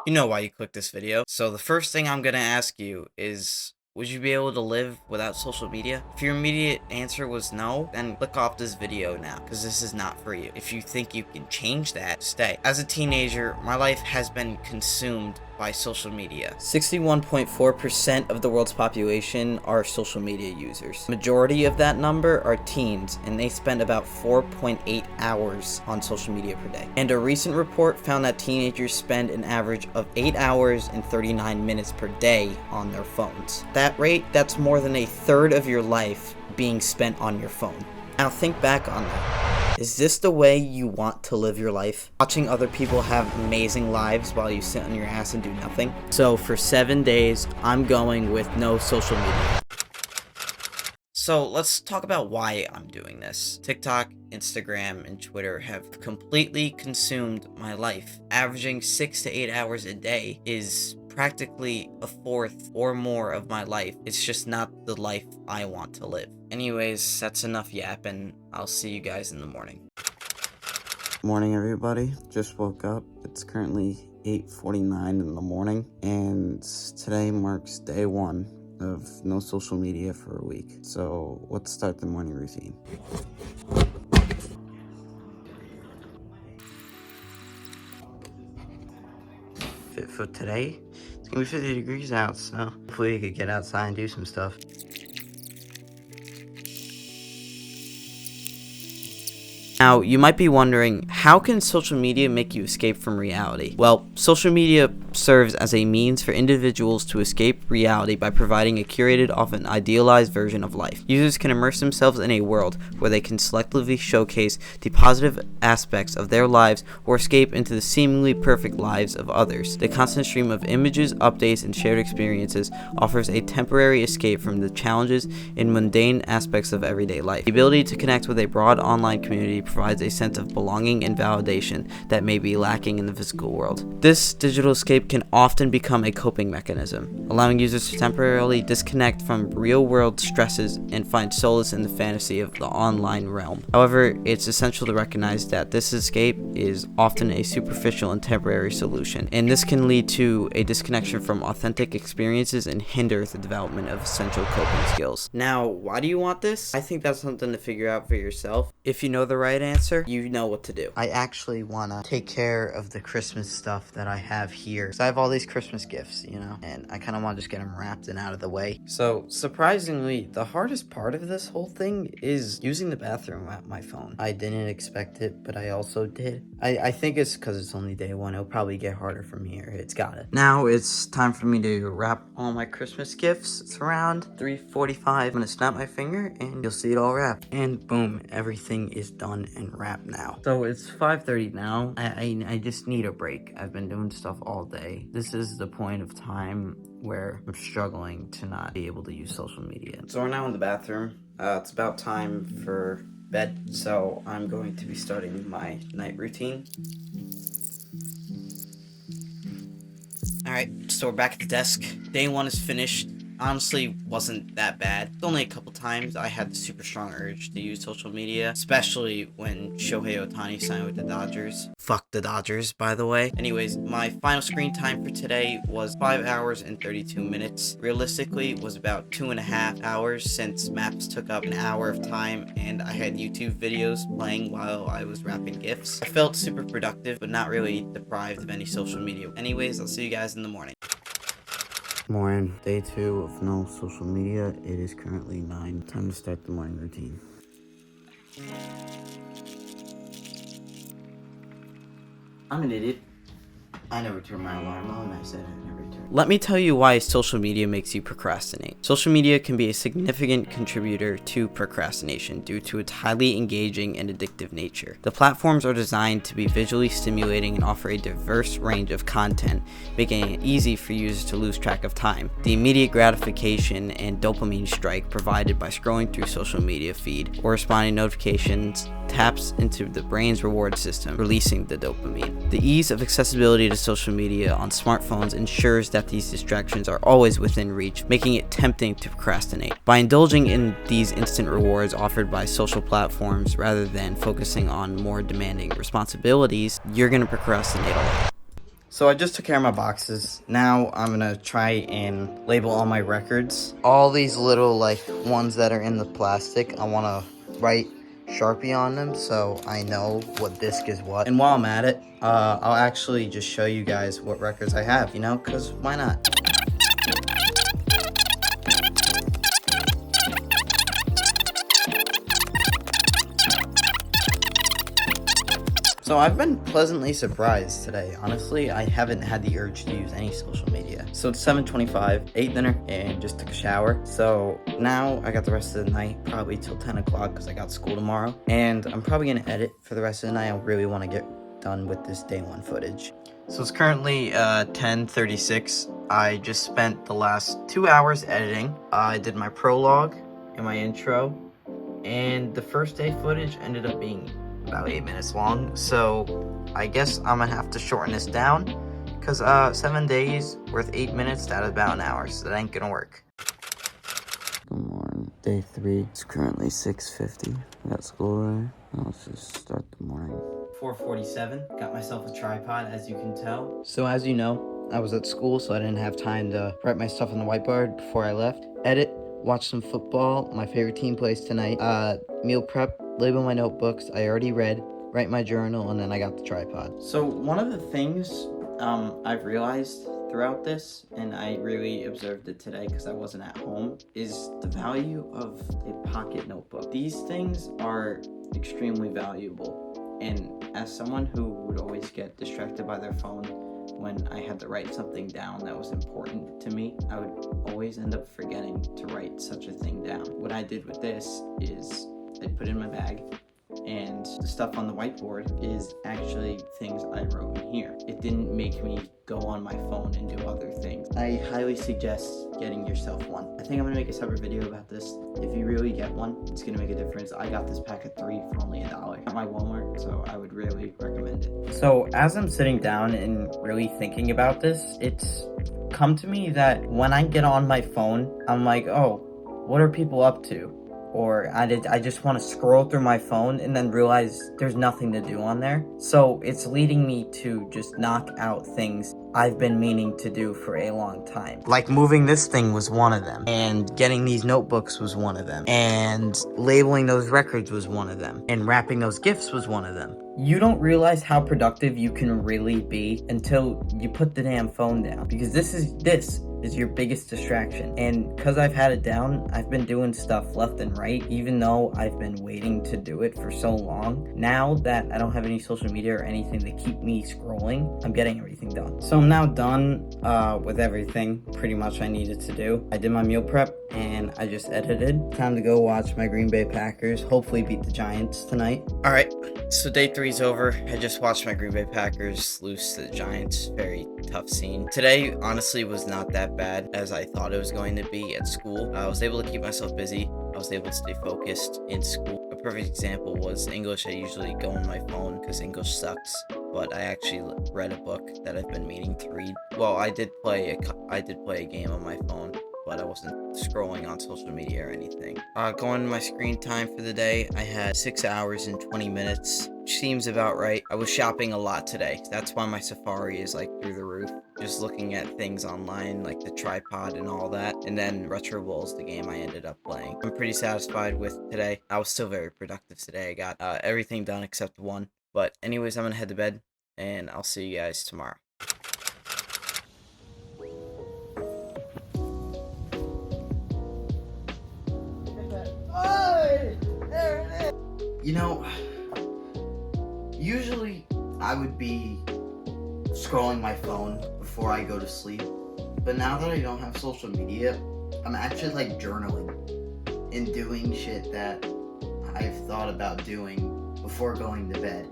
You know why you clicked this video. So the first thing I'm gonna ask you is, would you be able to live without social media? If your immediate answer was no, then click off this video now, because this is not for you. If you think you can change that, stay. As a teenager, my life has been consumed by social media. 61.4% of the world's population are social media users. Majority of that number are teens, and they spend about 4.8 hours on social media per day. And a recent report found that teenagers spend an average of 8 hours and 39 minutes per day on their phones. That rate, that's more than a third of your life being spent on your phone. Now think back on that. Is this the way you want to live your life? Watching other people have amazing lives while you sit on your ass and do nothing? So for 7 days, I'm going with no social media. So let's talk about why I'm doing this. TikTok, Instagram, and Twitter have completely consumed my life. Averaging 6 to 8 hours a day is practically a fourth or more of my life. It's just not the life I want to live. Anyways, that's enough yapping. I'll see you guys in the morning. Morning, everybody. Just woke up. It's currently 8:49 in the morning, and today marks day one of no social media for a week. So let's start the morning routine. Fit for today. It's gonna be 50 degrees out, so hopefully you could get outside and do some stuff. Now, you might be wondering, how can social media make you escape from reality? Well, social media serves as a means for individuals to escape reality by providing a curated, often idealized version of life. Users can immerse themselves in a world where they can selectively showcase the positive aspects of their lives or escape into the seemingly perfect lives of others. The constant stream of images, updates, and shared experiences offers a temporary escape from the challenges and mundane aspects of everyday life. The ability to connect with a broad online community provides a sense of belonging and validation that may be lacking in the physical world. This digital escape can often become a coping mechanism, allowing users to temporarily disconnect from real-world stresses and find solace in the fantasy of the online realm. However, it's essential to recognize that this escape is often a superficial and temporary solution, and this can lead to a disconnection from authentic experiences and hinder the development of essential coping skills. Now, why do you want this? I think that's something to figure out for yourself. If you know the right answer, you know what to do. I actually want to take care of the Christmas stuff that I have here. So I have all these Christmas gifts, and I kind of want to just get them wrapped and out of the way. So, surprisingly, the hardest part of this whole thing is using the bathroom with my phone. I didn't expect it, but I also did. I think it's because it's only day one. It'll probably get harder from here. It's got it. Now it's time for me to wrap all my Christmas gifts. It's around 3:45. I'm going to snap my finger and you'll see it all wrapped. And boom, everything is done and wrapped now. So it's 5:30 now. I just need a break. I've been doing stuff all day. This is the point of time where I'm struggling to not be able to use social media. So we're now in the bathroom. It's about time for bed, so I'm going to be starting my night routine. Alright, so we're back at the desk. Day one is finished. Honestly, wasn't that bad. Only a couple times I had the super strong urge to use social media, especially when Shohei Ohtani signed with the Dodgers. Fuck the Dodgers, by the way. Anyways, my final screen time for today was 5 hours and 32 minutes. Realistically, it was about 2.5 hours since maps took up an hour of time and I had YouTube videos playing while I was wrapping gifts. I felt super productive, but not really deprived of any social media. Anyways, I'll see you guys in the morning. Morning, day 2 of no social media. It is currently 9. Time to start the morning routine. I'm an idiot. I never turned my alarm on. I said I never turned. Let me tell you why social media makes you procrastinate. Social media can be a significant contributor to procrastination due to its highly engaging and addictive nature. The platforms are designed to be visually stimulating and offer a diverse range of content, making it easy for users to lose track of time. The immediate gratification and dopamine strike provided by scrolling through social media feed or responding to notifications taps into the brain's reward system, releasing the dopamine. The ease of accessibility to social media on smartphones ensures that these distractions are always within reach, making it tempting to procrastinate. By indulging in these instant rewards offered by social platforms rather than focusing on more demanding responsibilities, you're going to procrastinate a lot. So I just took care of my boxes. Now I'm gonna try and label all my records. All these little like ones that are in the plastic, I wanna write Sharpie on them so I know what disc is what. And while I'm at it, I'll actually just show you guys what records I have, you know, cause why not? So I've been pleasantly surprised today. Honestly, I haven't had the urge to use any social media. So it's 7:25, ate dinner, and just took a shower. So now I got the rest of the night, probably till 10 o'clock because I got school tomorrow. And I'm probably gonna edit for the rest of the night. I really wanna get done with this day one footage. So it's currently 10:36. I just spent the last 2 hours editing. I did my prologue and my intro. And the first day footage ended up being about 8 minutes long, so I guess I'm gonna have to shorten this down because 7 days worth 8 minutes, that is about an hour, so that ain't gonna work. Good morning. Day 3. It's currently 6:50. I got school today. Let's just start the morning. 4:47. Got myself a tripod, as you can tell. So as you know, I was at school, so I didn't have time to write my stuff on the whiteboard before I left. Edit, watch some football. My favorite team plays tonight. Meal prep, label my notebooks. I already read, write my journal, and then I got the tripod. So one of the things I've realized throughout this, and I really observed it today because I wasn't at home, is the value of a pocket notebook. These things are extremely valuable, and as someone who would always get distracted by their phone when I had to write something down that was important to me, I would always end up forgetting to write such a thing down. What I did with this is I put it in my bag, and the stuff on the whiteboard is actually things I wrote in here. It didn't make me go on my phone and do other things. I highly suggest getting yourself one. I think I'm gonna make a separate video about this. If you really get one, it's gonna make a difference. I got this pack of 3 for only $1 at my Walmart, so I would really recommend it. So as I'm sitting down and really thinking about this, it's come to me that when I get on my phone, I'm like, oh, what are people up to? Or I just want to scroll through my phone and then realize there's nothing to do on there. So it's leading me to just knock out things I've been meaning to do for a long time. Like moving this thing was one of them, and getting these notebooks was one of them, and labeling those records was one of them, and wrapping those gifts was one of them. You don't realize how productive you can really be until you put the damn phone down, because this is your biggest distraction. And because I've had it down, I've been doing stuff left and right, even though I've been waiting to do it for so long. Now that I don't have any social media or anything to keep me scrolling, I'm getting everything done. So I'm now done with everything pretty much I needed to do. I did my meal prep and I just edited. Time to go watch my Green Bay Packers hopefully beat the Giants tonight. All right, so day 3's over. I just watched my Green Bay Packers lose to the Giants. Very tough scene. Today honestly was not that bad as I thought it was going to be at school. I was able to keep myself busy. I was able to stay focused in school. A perfect example was English. I usually go on my phone because English sucks, but I actually read a book that I've been meaning to read. Well, I did play a game on my phone, but I wasn't scrolling on social media or anything. Going to my screen time for the day, I had 6 hours and 20 minutes, which seems about right. I was shopping a lot today. That's why my Safari is like through the roof. Just looking at things online, like the tripod and all that. And then Retro Bowl's the game I ended up playing. I'm pretty satisfied with today. I was still very productive today. I got everything done except one. But anyways, I'm gonna head to bed, and I'll see you guys tomorrow. You know, usually I would be scrolling my phone before I go to sleep, but now that I don't have social media, I'm actually like journaling and doing shit that I've thought about doing before going to bed,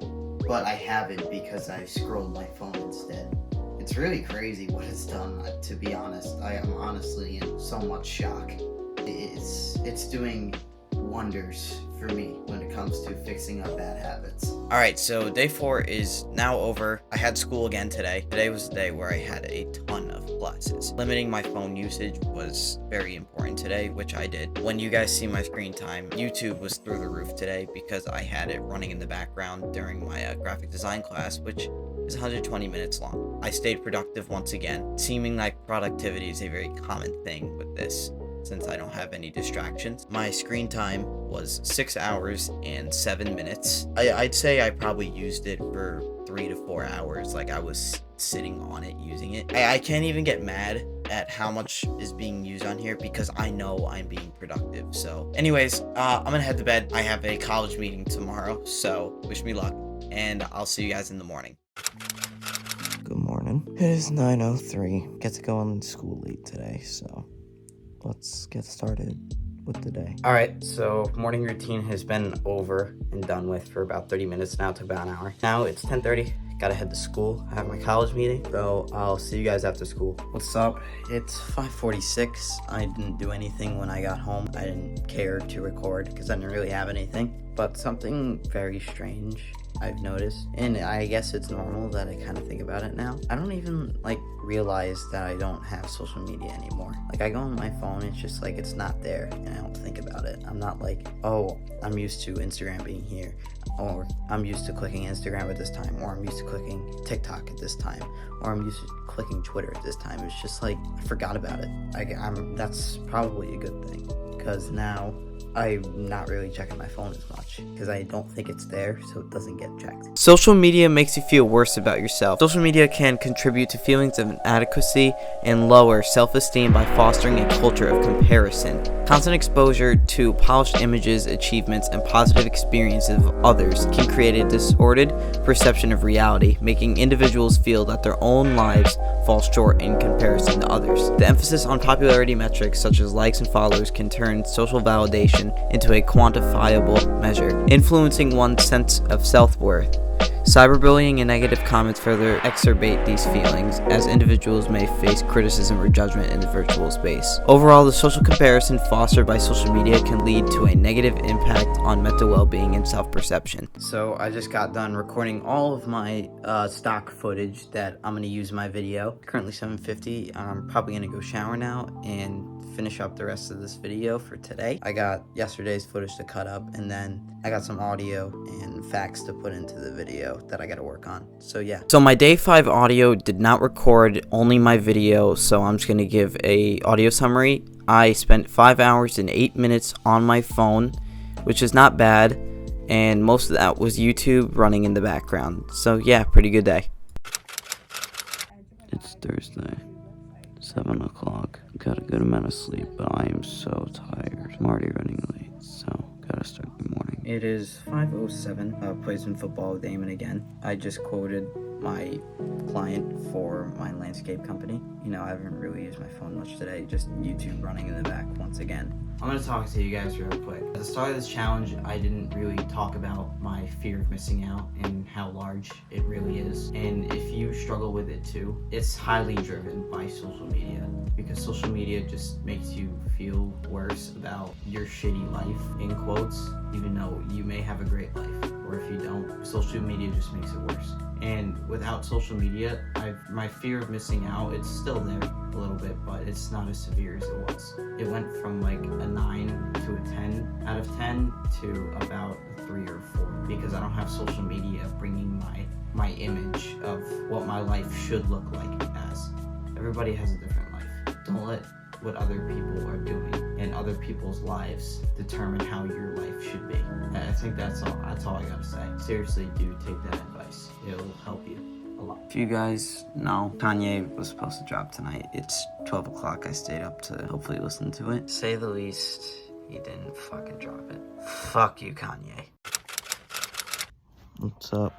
but I haven't because I scrolled my phone instead. It's really crazy what it's done, to be honest. I am honestly in so much shock. It's doing wonders for me when it comes to fixing up bad habits. Alright, so day 4 is now over. I had school again today. Today was the day where I had a ton of classes. Limiting my phone usage was very important today, which I did. When you guys see my screen time, YouTube was through the roof today because I had it running in the background during my graphic design class, which is 120 minutes long. I stayed productive once again, seeming like productivity is a very common thing with this, since I don't have any distractions. My screen time was 6 hours and 7 minutes. I'd say I probably used it for 3 to 4 hours, like I was sitting on it using it. I can't even get mad at how much is being used on here because I know I'm being productive. So anyways, I'm gonna head to bed. I have a college meeting tomorrow, so wish me luck, and I'll see you guys in the morning. Good morning. It is 9:03. Get to go on school late today, so let's get started with the day. All right, so morning routine has been over and done with for about 30 minutes now. It took about an hour. Now it's 10:30. Gotta head to school. I have my college meeting, so I'll see you guys after school. What's up? It's 5:46. I didn't do anything when I got home. I didn't care to record because I didn't really have anything. But something very strange I've noticed, and I guess it's normal that I kind of think about it now. I don't even realize that I don't have social media anymore. I go on my phone, it's just it's not there, and I don't think about it. I'm not oh, I'm used to Instagram being here, or I'm used to clicking Instagram at this time, or I'm used to clicking TikTok at this time, or I'm used to clicking Twitter at this time. It's just I forgot about it. That's probably a good thing, because now I'm not really checking my phone as much because I don't think it's there, so it doesn't get checked. Social media makes you feel worse about yourself. Social media can contribute to feelings of inadequacy and lower self-esteem by fostering a culture of comparison. Constant exposure to polished images, achievements, and positive experiences of others can create a distorted perception of reality, making individuals feel that their own lives fall short in comparison to others. The emphasis on popularity metrics such as likes and follows can turn social validation into a quantifiable measure, influencing one's sense of self-worth. Cyberbullying and negative comments further exacerbate these feelings, as individuals may face criticism or judgment in the virtual space. Overall, the social comparison fostered by social media can lead to a negative impact on mental well-being and self-perception. So I just got done recording all of my stock footage that I'm going to use in my video. Currently 7:50. I'm probably going to go shower now and finish up the rest of this video for today. I got yesterday's footage to cut up, and then I got some audio and facts to put into the video that I gotta work on. So yeah. So my day 5 audio did not record only my video, so I'm just gonna give a audio summary. I spent 5 hours and 8 minutes on my phone, which is not bad, and most of that was YouTube running in the background. So yeah, pretty good day. It's Thursday, 7 o'clock. Got a good amount of sleep, but I am so tired. I'm already running late, so gotta start the morning. It is 5:07. Plays in football with Damon again. I just quoted my client for my landscape company. I haven't really used my phone much today, just YouTube running in the back once again. I'm going to talk to you guys real quick. At the start of this challenge, I didn't really talk about my fear of missing out and how large it really is. And if you struggle with it too, it's highly driven by social media, because social media just makes you feel worse about your shitty life, in quotes, even though you may have a great life. Or if you don't, social media just makes it worse. And without social media, my fear of missing out, it's still there a little bit, but it's not as severe as it was. It went from a 9 to a 10 out of 10 to about a 3 or 4, because I don't have social media bringing my image of what my life should look like as. Everybody has a different life. Don't let what other people are doing and other people's lives determine how your life should be. I think that's all I gotta say. Seriously, do take that advice. It'll help you a lot. If you guys know, Kanye was supposed to drop tonight. It's 12 o'clock. I stayed up to hopefully listen to it. To say the least, he didn't fucking drop it. Fuck you, Kanye. What's up?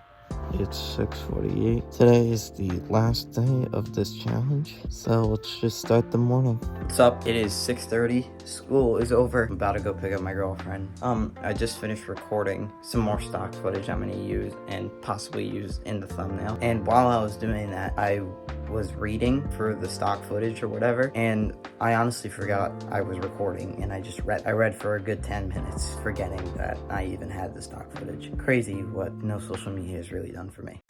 It's 6:48. Today is the last day of this challenge, so let's just start the morning. What's up? It is 6:30. School is over. I'm about to go pick up my girlfriend. I just finished recording some more stock footage I'm gonna use and possibly use in the thumbnail. And while I was doing that, I was reading for the stock footage or whatever, and I honestly forgot I was recording, and I read for a good 10 minutes, forgetting that I even had the stock footage. Crazy what no social media has really done for me.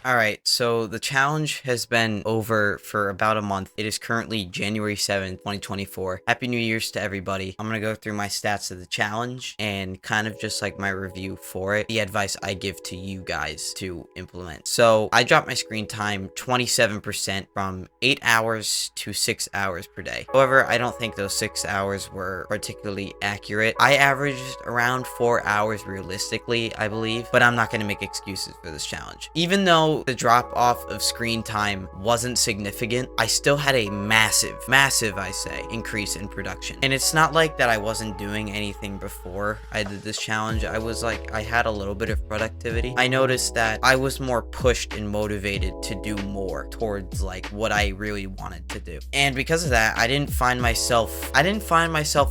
Alright, so the challenge has been over for about a month. It is currently January 7th, 2024. Happy New Year's to everybody. I'm gonna go through my stats of the challenge and kind of just like my review for it, the advice I give to you guys to implement. So I dropped my screen time 27% from 8 hours to 6 hours per day. However, I don't think those 6 hours were particularly accurate. I averaged around 4 hours realistically, I believe, but I'm not gonna make excuses for this challenge. Even though the drop off of screen time wasn't significant, I still had a massive, I say, increase in production. And it's not like that I wasn't doing anything before I did this challenge. I had a little bit of productivity. I noticed that I was more pushed and motivated to do more towards like what I really wanted to do. And because of that, I didn't find myself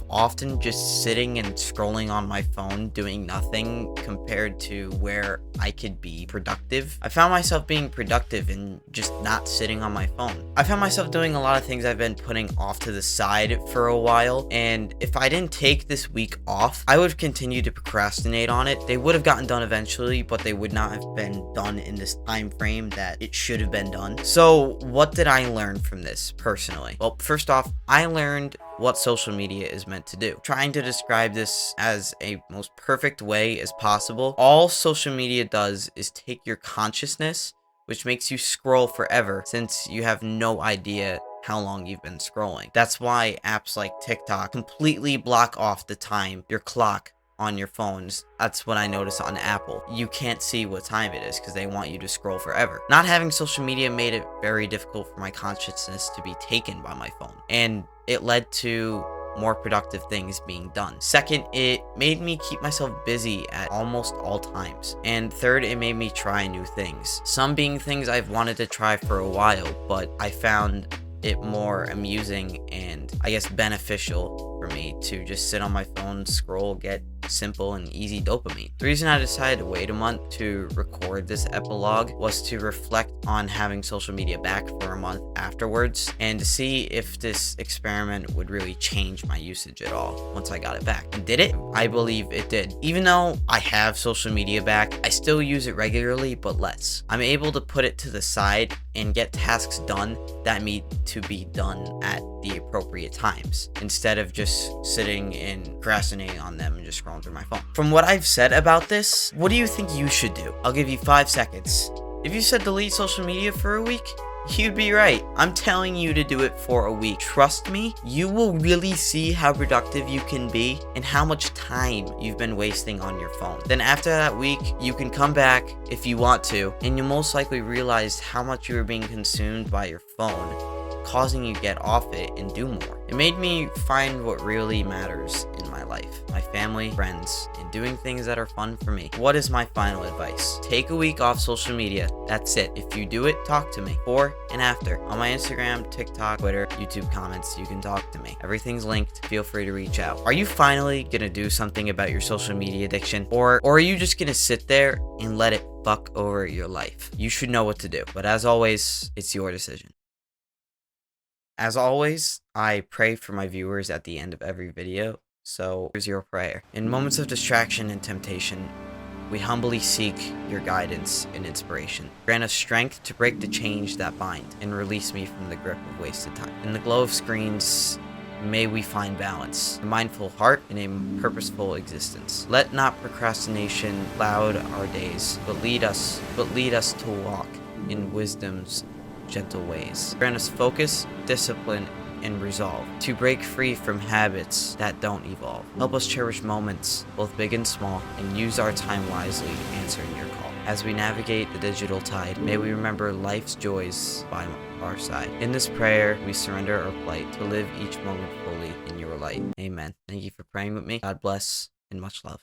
often just sitting and scrolling on my phone doing nothing compared to where I could be productive. I found myself being productive and just not sitting on my phone. I found myself doing a lot of things I've been putting off to the side for a while, and if I didn't take this week off, I would have continued to procrastinate on it. They would have gotten done eventually, but they would not have been done in this time frame that it should have been done. So what did I learn from this personally? Well, first off, I learned what social media is meant to do. Trying to describe this as a most perfect way as possible. All social media does is take your consciousness, which makes you scroll forever since you have no idea how long you've been scrolling. That's why apps like TikTok completely block off the time, your clock on your phones. That's what I noticed on Apple. You can't see what time it is because they want you to scroll forever. Not having social media made it very difficult for my consciousness to be taken by my phone, and it led to more productive things being done. Second, it made me keep myself busy at almost all times. And third, it made me try new things. Some being things I've wanted to try for a while, but I found it more amusing and I guess beneficial for me to just sit on my phone, scroll, get simple and easy dopamine. The reason I decided to wait a month to record this epilogue was to reflect on having social media back for a month afterwards and to see if this experiment would really change my usage at all once I got it back. And did it? I believe it did. Even though I have social media back, I still use it regularly, but less. I'm able to put it to the side and get tasks done that need to be done at the appropriate times instead of just sitting and procrastinating on them and just scrolling through my phone. From what I've said about this, what do you think you should do? I'll give you 5 seconds. If you said delete social media for a week, you'd be right. I'm telling you to do it for a week. Trust me, you will really see how productive you can be and how much time you've been wasting on your phone. Then after that week, you can come back if you want to, and you'll most likely realize how much you were being consumed by your phone, causing you to get off it and do more. It made me find what really matters in my life, my family, friends, and doing things that are fun for me. What is my final advice? Take a week off social media. That's it. If you do it, talk to me before and after. On my Instagram, TikTok, Twitter, YouTube comments, you can talk to me. Everything's linked. Feel free to reach out. Are you finally gonna do something about your social media addiction? Or are you just gonna sit there and let it fuck over your life? You should know what to do. But as always, it's your decision. As always, I pray for my viewers at the end of every video, so here's your prayer. In moments of distraction and temptation, we humbly seek your guidance and inspiration. Grant us strength to break the chains that bind and release me from the grip of wasted time. In the glow of screens, may we find balance, a mindful heart, and a purposeful existence. Let not procrastination cloud our days, but lead us to walk in wisdom's gentle ways. Grant us focus, discipline, and resolve to break free from habits that don't evolve. Help us cherish moments, both big and small, and use our time wisely answering your call. As we navigate the digital tide, may we remember life's joys by our side. In this prayer, we surrender our plight to live each moment fully in your light. Amen. Thank you for praying with me. God bless and much love.